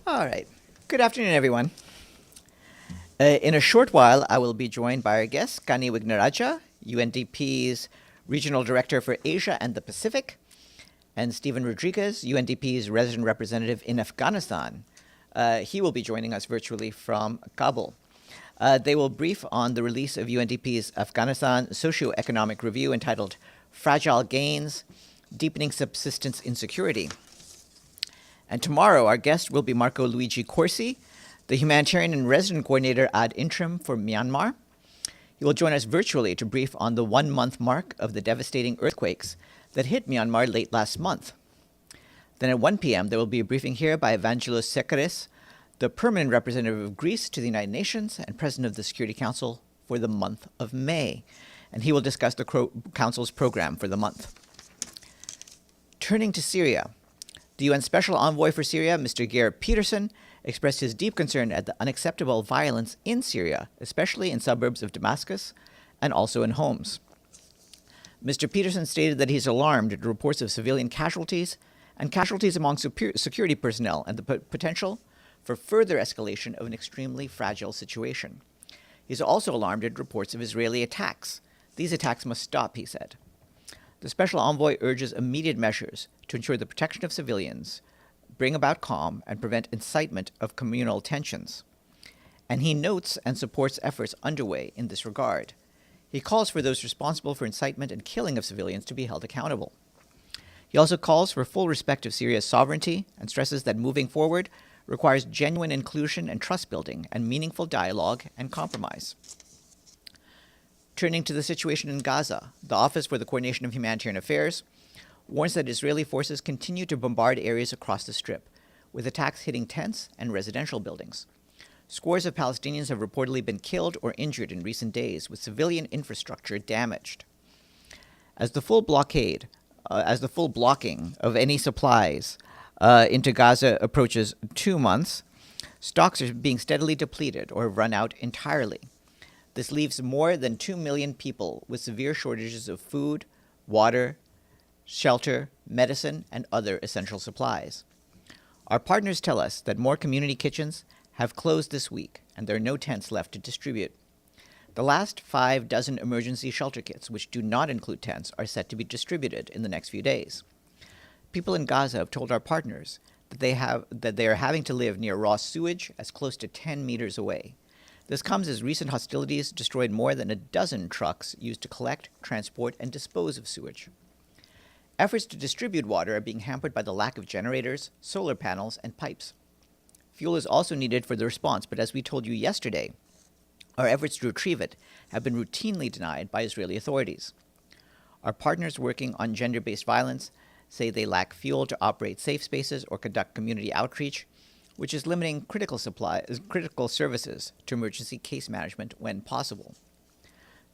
All right. Good afternoon, everyone. In a short while, I will be joined by our guest, Kani Wignaraja, UNDP's Regional Director for Asia and the Pacific, and Stephen Rodriguez, UNDP's Resident Representative in Afghanistan. He will be joining us virtually from Kabul. They will brief on the release of UNDP's Afghanistan Socioeconomic Review entitled Fragile Gains, Deepening Subsistence Insecurity. And tomorrow, our guest will be Marcoluigi Corsi, the Humanitarian and Resident Coordinator ad interim for Myanmar. He will join us virtually to brief on the 1-month mark of the devastating earthquakes that hit Myanmar late last month. Then at 1 p.m., there will be a briefing here by Evangelos Sekeris, the permanent representative of Greece to the United Nations and president of the Security Council for the month of May. And he will discuss the Council's program for the month. Turning to Syria, the UN Special Envoy for Syria, Mr. Geir Peterson, expressed his deep concern at the unacceptable violence in Syria, especially in suburbs of Damascus and also in homes. Mr. Peterson stated that he's alarmed at reports of civilian casualties and casualties among security personnel and the potential for further escalation of an extremely fragile situation. He's also alarmed at reports of Israeli attacks. These attacks must stop, he said. The Special Envoy urges immediate measures to ensure the protection of civilians, bring about calm, and prevent incitement of communal tensions. And he notes and supports efforts underway in this regard. He calls for those responsible for incitement and killing of civilians to be held accountable. He also calls for full respect of Syria's sovereignty and stresses that moving forward requires genuine inclusion and trust building and meaningful dialogue and compromise. Turning to the situation in Gaza, the Office for the Coordination of Humanitarian Affairs warns that Israeli forces continue to bombard areas across the Strip, with attacks hitting tents and residential buildings. Scores of Palestinians have reportedly been killed or injured in recent days, with civilian infrastructure damaged. As the full blocking of any supplies into Gaza approaches 2 months, stocks are being steadily depleted or have run out entirely. This leaves more than 2 million people with severe shortages of food, water, shelter, medicine, and other essential supplies. Our partners tell us that more community kitchens have closed this week, and there are no tents left to distribute. The last 6 emergency shelter kits, which do not include tents, are set to be distributed in the next few days. People in Gaza have told our partners that they are having to live near raw sewage as close to 10 meters away. This comes as recent hostilities destroyed more than 12 trucks used to collect, transport, and dispose of sewage. Efforts to distribute water are being hampered by the lack of generators, solar panels, and pipes. Fuel is also needed for the response, but as we told you yesterday, our efforts to retrieve it have been routinely denied by Israeli authorities. Our partners working on gender-based violence say they lack fuel to operate safe spaces or conduct community outreach, which is limiting critical services to emergency case management when possible.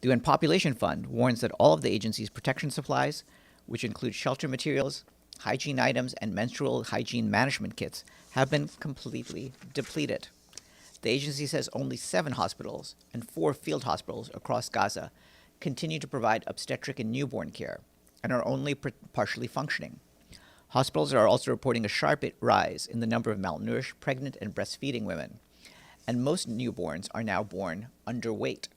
The UN Population Fund warns that all of the agency's protection supplies, which include shelter materials, hygiene items, and menstrual hygiene management kits, have been completely depleted. The agency says only 7 hospitals and 4 field hospitals across Gaza continue to provide obstetric and newborn care and are only partially functioning. Hospitals are also reporting a sharp rise in the number of malnourished, pregnant, and breastfeeding women, and most newborns are now born underweight.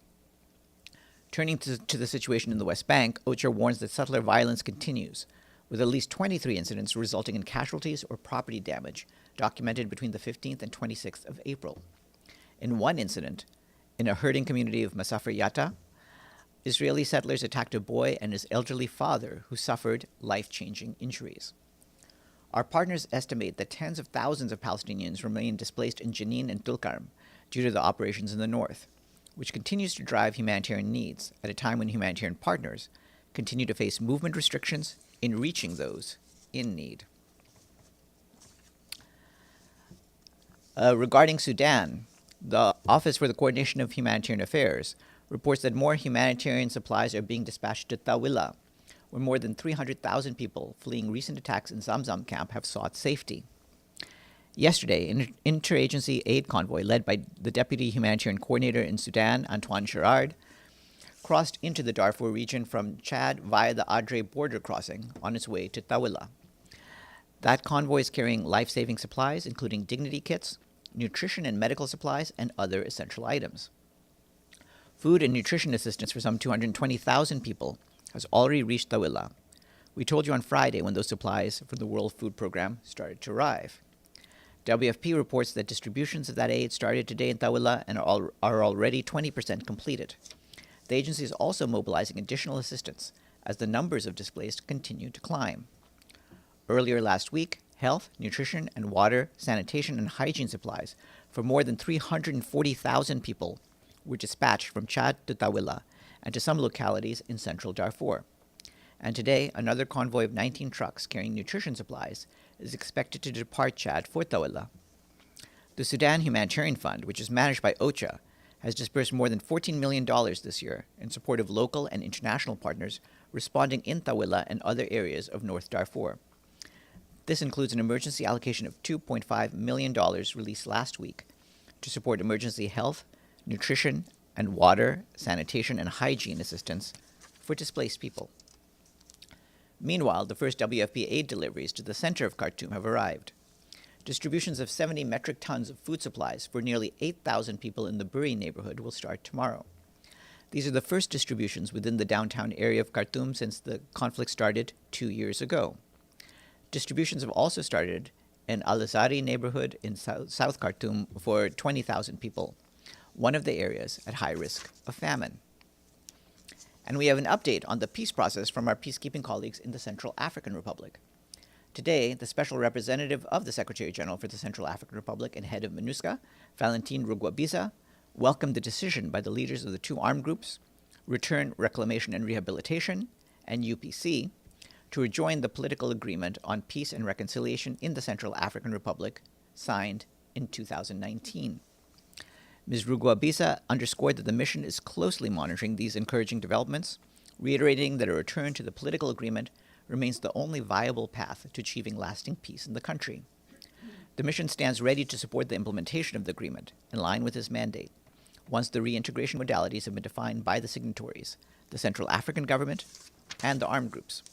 Turning to the situation in the West Bank, OCHA warns that settler violence continues, with at least 23 incidents resulting in casualties or property damage documented between the 15th and 26th of April. In one incident, in a herding community of Masafer Yatta, Israeli settlers attacked a boy and his elderly father who suffered life-changing injuries. Our partners estimate that tens of thousands of Palestinians remain displaced in Jenin and Tulkarm due to the operations in the north, which continues to drive humanitarian needs at a time when humanitarian partners continue to face movement restrictions in reaching those in need. Regarding Sudan, the Office for the Coordination of Humanitarian Affairs reports that more humanitarian supplies are being dispatched to Tawila, where more than 300,000 people fleeing recent attacks in Zamzam camp have sought safety. Yesterday, an interagency aid convoy led by the Deputy Humanitarian Coordinator in Sudan, Antoine Gerard, crossed into the Darfur region from Chad via the Adre border crossing on its way to Tawila. That convoy is carrying life-saving supplies, including dignity kits, nutrition and medical supplies, and other essential items. Food and nutrition assistance for some 220,000 people has already reached Tawila. We told you on Friday when those supplies from the World Food Program started to arrive. WFP reports that distributions of that aid started today in Tawila and are already 20% completed. The agency is also mobilizing additional assistance as the numbers of displaced continue to climb. Earlier last week, health, nutrition, and water, sanitation, and hygiene supplies for more than 340,000 people were dispatched from Chad to Tawila and to some localities in central Darfur. And today, another convoy of 19 trucks carrying nutrition supplies is expected to depart Chad for Tawila. The Sudan Humanitarian Fund, which is managed by OCHA, has disbursed more than $14 million this year in support of local and international partners responding in Tawila and other areas of North Darfur. This includes an emergency allocation of $2.5 million released last week to support emergency health, nutrition, and water, sanitation, and hygiene assistance for displaced people. Meanwhile, the first WFP aid deliveries to the center of Khartoum have arrived. Distributions of 70 metric tons of food supplies for nearly 8,000 people in the Buri neighborhood will start tomorrow. These are the first distributions within the downtown area of Khartoum since the conflict started 2 years ago. Distributions have also started in Al-Azari neighborhood in South Khartoum for 20,000 people, one of the areas at high risk of famine. And we have an update on the peace process from our peacekeeping colleagues in the Central African Republic. Today, the special representative of the Secretary General for the Central African Republic and head of MINUSCA, Valentin Rugwabiza, welcomed the decision by the leaders of the two armed groups, Return, Reclamation and Rehabilitation, and UPC, to rejoin the political agreement on peace and reconciliation in the Central African Republic, signed in 2019. Ms. Rugwabiza underscored that the mission is closely monitoring these encouraging developments, reiterating that a return to the political agreement remains the only viable path to achieving lasting peace in the country. The mission stands ready to support the implementation of the agreement, in line with its mandate, once the reintegration modalities have been defined by the signatories, the Central African government, and the armed groups.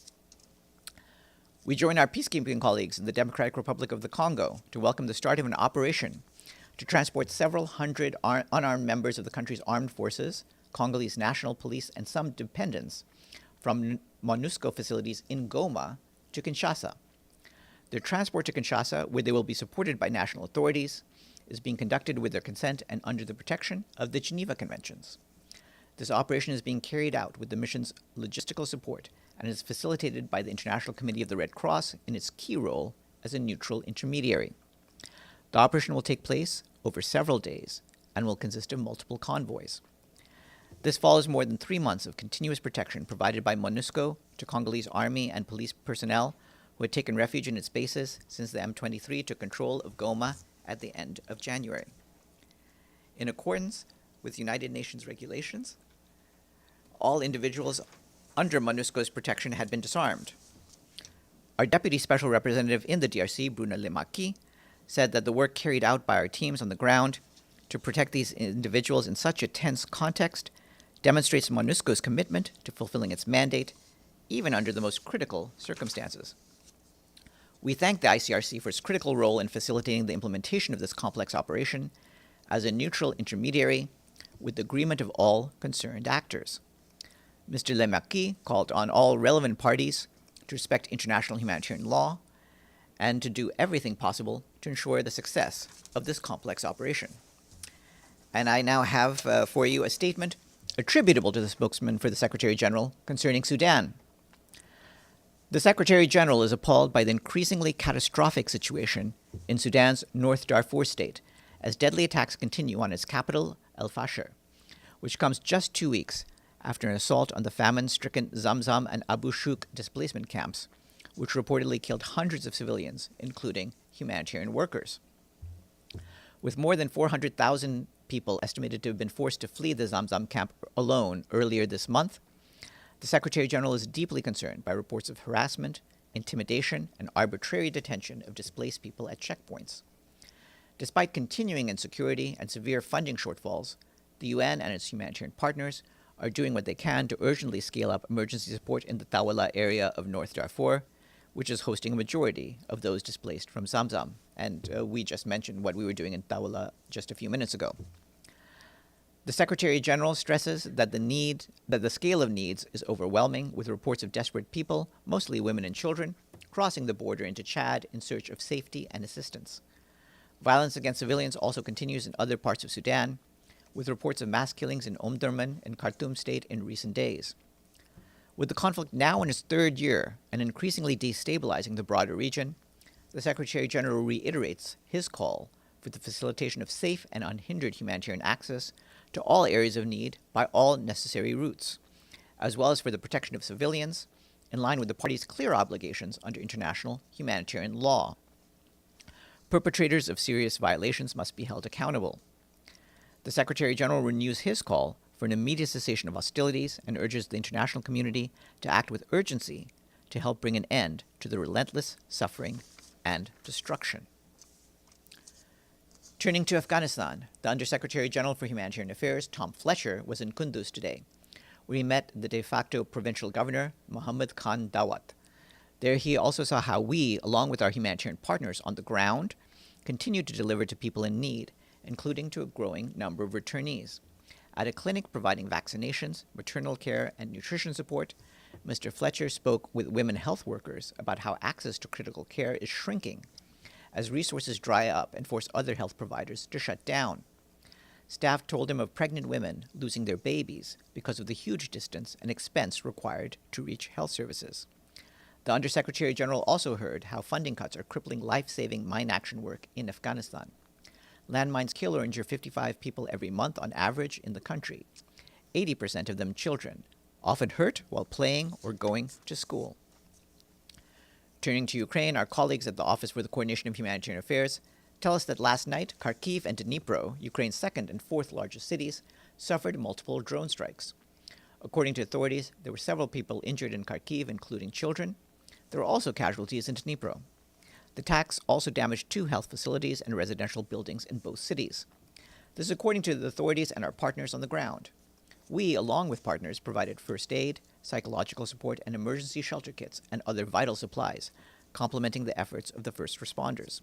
We join our peacekeeping colleagues in the Democratic Republic of the Congo to welcome the start of an operation to transport several hundred unarmed members of the country's armed forces, Congolese National Police, and some dependents from MONUSCO facilities in Goma to Kinshasa. Their transport to Kinshasa, where they will be supported by national authorities, is being conducted with their consent and under the protection of the Geneva Conventions. This operation is being carried out with the mission's logistical support and is facilitated by the International Committee of the Red Cross in its key role as a neutral intermediary. The operation will take place over several days and will consist of multiple convoys. This follows more than 3 months of continuous protection provided by MONUSCO to Congolese army and police personnel who had taken refuge in its bases since the M23 took control of Goma at the end of January. In accordance with United Nations regulations, all individuals under MONUSCO's protection had been disarmed. Our Deputy Special Representative in the DRC, Bruno Lemaki, said that the work carried out by our teams on the ground to protect these individuals in such a tense context demonstrates MONUSCO's commitment to fulfilling its mandate, even under the most critical circumstances. We thank the ICRC for its critical role in facilitating the implementation of this complex operation as a neutral intermediary with the agreement of all concerned actors. Mr. Lemaki called on all relevant parties to respect international humanitarian law and to do everything possible to ensure the success of this complex operation. And I now have for you a statement attributable to the spokesman for the Secretary General concerning Sudan. The Secretary General is appalled by the increasingly catastrophic situation in Sudan's North Darfur state as deadly attacks continue on its capital, El Fasher, which comes just 2 weeks after an assault on the famine-stricken Zamzam and Abu Shuk displacement camps, which reportedly killed hundreds of civilians, including humanitarian workers. With more than 400,000 people estimated to have been forced to flee the Zamzam camp alone earlier this month, the Secretary General is deeply concerned by reports of harassment, intimidation, and arbitrary detention of displaced people at checkpoints. Despite continuing insecurity and severe funding shortfalls, the UN and its humanitarian partners are doing what they can to urgently scale up emergency support in the Tawala area of North Darfur, which is hosting a majority of those displaced from Zamzam. And we just mentioned what we were doing in Tawala just a few minutes ago. The Secretary General stresses that the scale of needs is overwhelming, with reports of desperate people, mostly women and children, crossing the border into Chad in search of safety and assistance. Violence against civilians also continues in other parts of Sudan, with reports of mass killings in Omdurman and Khartoum state in recent days. With the conflict now in its third year and increasingly destabilizing the broader region, the Secretary General reiterates his call for the facilitation of safe and unhindered humanitarian access to all areas of need by all necessary routes, as well as for the protection of civilians, in line with the parties' clear obligations under international humanitarian law. Perpetrators of serious violations must be held accountable. The Secretary General renews his call for an immediate cessation of hostilities and urges the international community to act with urgency to help bring an end to the relentless suffering and destruction. Turning to Afghanistan, the Undersecretary General for Humanitarian Affairs, Tom Fletcher, was in Kunduz today, where he met the de facto provincial governor, Mohammad Khan Dawat. There he also saw how we, along with our humanitarian partners on the ground, continue to deliver to people in need, including to a growing number of returnees. At a clinic providing vaccinations, maternal care, and nutrition support, Mr. Fletcher spoke with women health workers about how access to critical care is shrinking as resources dry up and force other health providers to shut down. Staff told him of pregnant women losing their babies because of the huge distance and expense required to reach health services. The Undersecretary General also heard how funding cuts are crippling life-saving mine action work in Afghanistan. Landmines kill or injure 55 people every month on average in the country, 80% of them children, often hurt while playing or going to school. Turning to Ukraine, our colleagues at the Office for the Coordination of Humanitarian Affairs tell us that last night, Kharkiv and Dnipro, Ukraine's second and fourth largest cities, suffered multiple drone strikes. According to authorities, there were several people injured in Kharkiv, including children. There were also casualties in Dnipro. The attacks also damaged 2 health facilities and residential buildings in both cities. This is according to the authorities and our partners on the ground. We, along with partners, provided first aid, psychological support, and emergency shelter kits and other vital supplies, complementing the efforts of the first responders.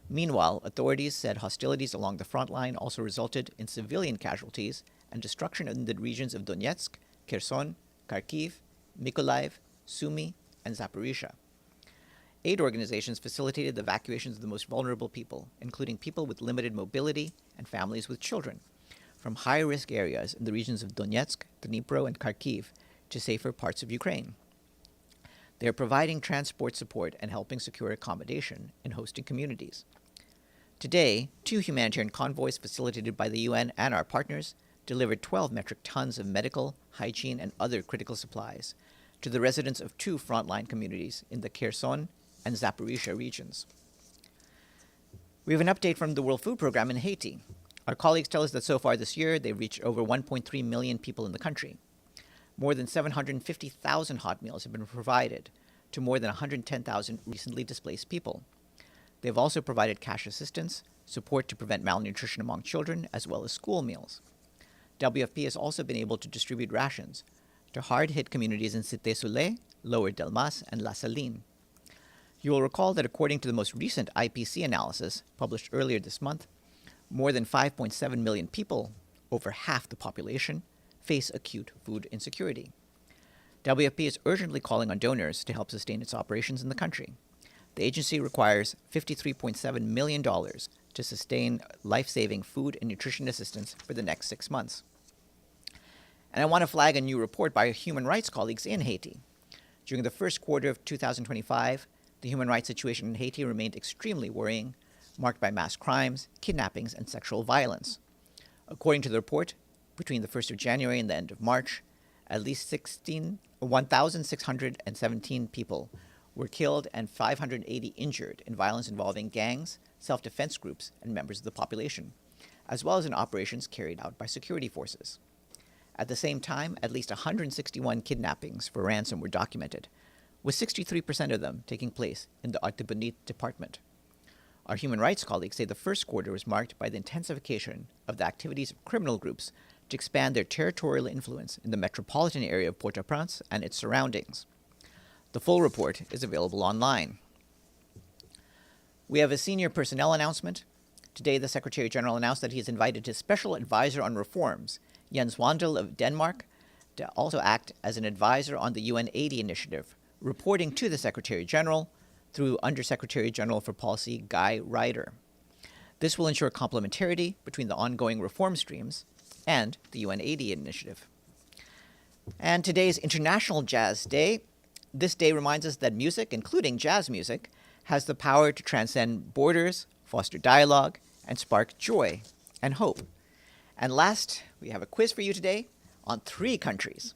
Meanwhile, authorities said hostilities along the front line also resulted in civilian casualties and destruction in the regions of Donetsk, Kherson, Kharkiv, Mykolaiv, Sumy, and Zaporizhia. Aid organizations facilitated the evacuations of the most vulnerable people, including people with limited mobility and families with children, from high-risk areas in the regions of Donetsk, Dnipro, and Kharkiv to safer parts of Ukraine. They are providing transport support and helping secure accommodation in hosting communities. Today, 2 humanitarian convoys facilitated by the UN and our partners delivered 12 metric tons of medical, hygiene, and other critical supplies to the residents of 2 frontline communities in the Kherson and Zaporizhia regions. We have an update from the World Food Programme in Haiti. Our colleagues tell us that so far this year, they've reached over 1.3 million people in the country. More than 750,000 hot meals have been provided to more than 110,000 recently displaced people. They've also provided cash assistance, support to prevent malnutrition among children, as well as school meals. WFP has also been able to distribute rations to hard-hit communities in Cité-Soleil, Lower Delmas, and La Saline. You will recall that according to the most recent IPC analysis published earlier this month, more than 5.7 million people, over half the population, face acute food insecurity. WFP is urgently calling on donors to help sustain its operations in the country. The agency requires $53.7 million to sustain life-saving food and nutrition assistance for the next 6 months. And I want to flag a new report by human rights colleagues in Haiti. During the first quarter of 2025, the human rights situation in Haiti remained extremely worrying, marked by mass crimes, kidnappings, and sexual violence. According to the report, between the 1st of January and the end of March, at least 1,617 people were killed and 580 injured in violence involving gangs, self-defense groups, and members of the population, as well as in operations carried out by security forces. At the same time, at least 161 kidnappings for ransom were documented, with 63% of them taking place in the Artibonite department. Our human rights colleagues say the first quarter was marked by the intensification of the activities of criminal groups to expand their territorial influence in the metropolitan area of Port-au-Prince and its surroundings. The full report is available online. We have a senior personnel announcement. Today, the Secretary General announced that he has invited his Special Advisor on Reforms, Jens Wandel of Denmark, to also act as an advisor on the UN 80 initiative, reporting to the Secretary General through Undersecretary General for Policy Guy Ryder. This will ensure complementarity between the ongoing reform streams and the UN 80 initiative. And today's International Jazz Day. This day reminds us that music, including jazz music, has the power to transcend borders, foster dialogue, and spark joy and hope. And last, we have a quiz for you today on 3 countries.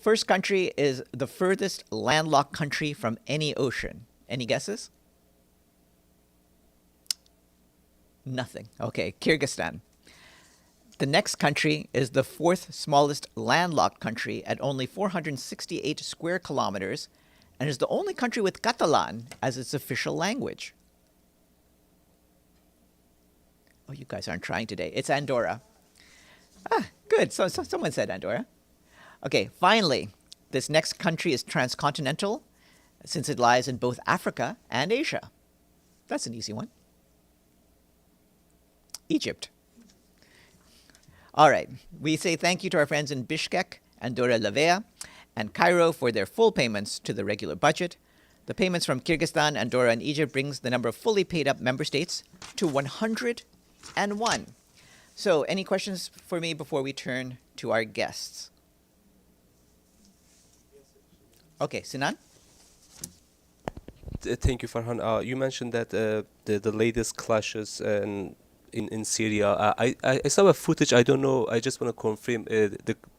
First country is the furthest landlocked country from any ocean. Any guesses? Nothing. Okay, Kyrgyzstan. The next country is the 4th smallest landlocked country at only 468 square kilometers and is the only country with Catalan as its official language. Oh, you guys aren't trying today. It's Andorra. Ah, good. So someone said Andorra. Okay, finally, this next country is transcontinental since it lies in both Africa and Asia. That's an easy one. Egypt. All right, we say thank you to our friends in Bishkek, Andorra la Vella, and Cairo for their full payments to the regular budget. The payments from Kyrgyzstan, Andorra, and Egypt brings the number of fully paid up member states to 101. So, any questions for me before we turn to our guests? Okay, Sinan? Thank you, Farhan. You mentioned that the latest clashes in Syria. I saw a footage. I don't know. I just want to confirm.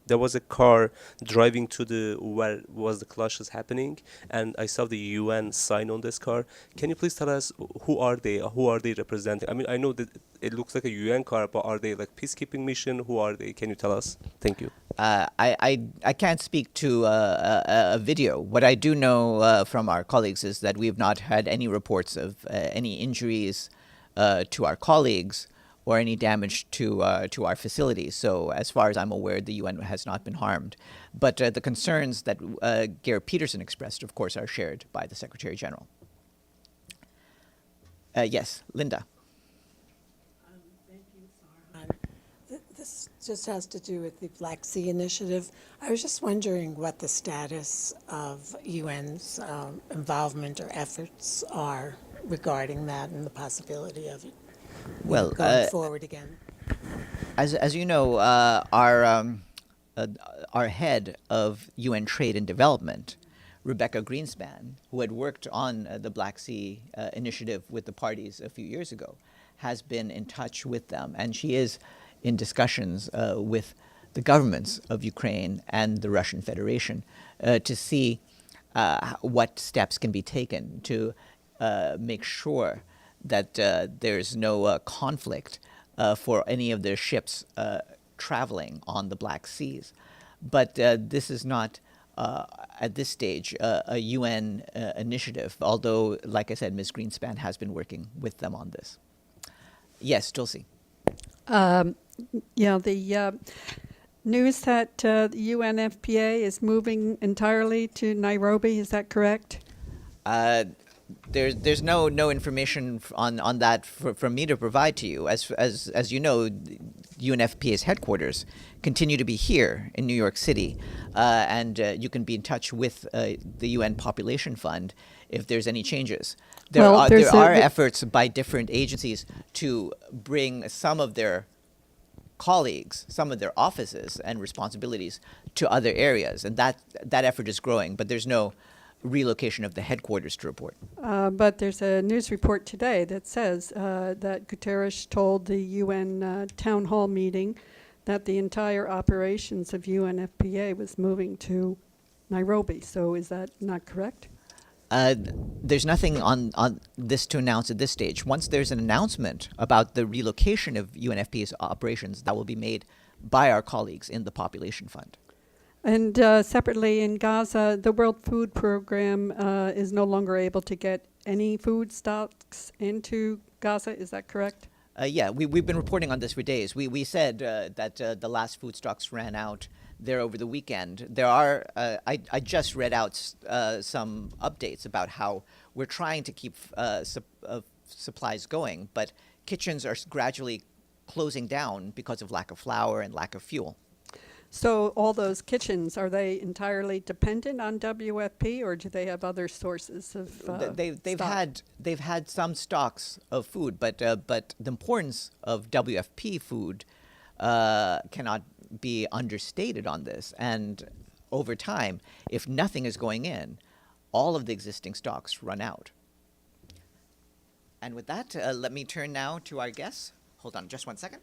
There was a car driving to where was the clashes happening, and I saw the UN sign on this car. Can you please tell us who are they? Who are they representing? I mean, I know that it looks like a UN car, but are they like peacekeeping mission? Who are they? Can you tell us? Thank you. I can't speak to a video. What I do know from our colleagues is that we have not had any reports of any injuries to our colleagues or any damage to our facilities. So as far as I'm aware, the UN has not been harmed. But the concerns that Geir Peterson expressed, of course, are shared by the Secretary General. Yes, Linda. Thank you, Farhan. This just has to do with the Black Sea Initiative. I was just wondering what the status of UN's involvement or efforts are regarding that and the possibility of it going forward again. As you know, our head of UN Trade and Development, Rebecca Greenspan, who had worked on the Black Sea Initiative with the parties a few years ago, has been in touch with them, and she is in discussions with the governments of Ukraine and the Russian Federation to see what steps can be taken to make sure that there's no conflict for any of the ships traveling on the Black Seas. But this is not, at this stage, a UN initiative, although, like I said, Ms. Greenspan has been working with them on this. Yes, Tulsi. The news that the UNFPA is moving entirely to Nairobi, is that correct? There's no information on that from me to provide to you. As you know, UNFPA's headquarters continue to be here in New York City, and you can be in touch with the UN Population Fund if there's any changes. There are efforts by different agencies to bring some of their colleagues, some of their offices and responsibilities to other areas, and that effort is growing, but there's no relocation of the headquarters to report. But there's a news report today that says that Guterres told the UN town hall meeting that the entire operations of UNFPA was moving to Nairobi. So is that not correct? There's nothing on this to announce at this stage. Once there's an announcement about the relocation of UNFPA's operations, that will be made by our colleagues in the Population Fund. And separately in Gaza, the World Food Program is no longer able to get any food stocks into Gaza. Is that correct? Yeah, we've been reporting on this for days. We said that the last food stocks ran out there over the weekend. There are, I just read out some updates about how we're trying to keep supplies going, but kitchens are gradually closing down because of lack of flour and lack of fuel. So all those kitchens, are they entirely dependent on WFP, or do they have other sources of They've had some stocks of food, but the importance of WFP food cannot be understated on this. And over time, if nothing is going in, all of the existing stocks run out. And with that, let me turn now to our guests. Hold on just one second.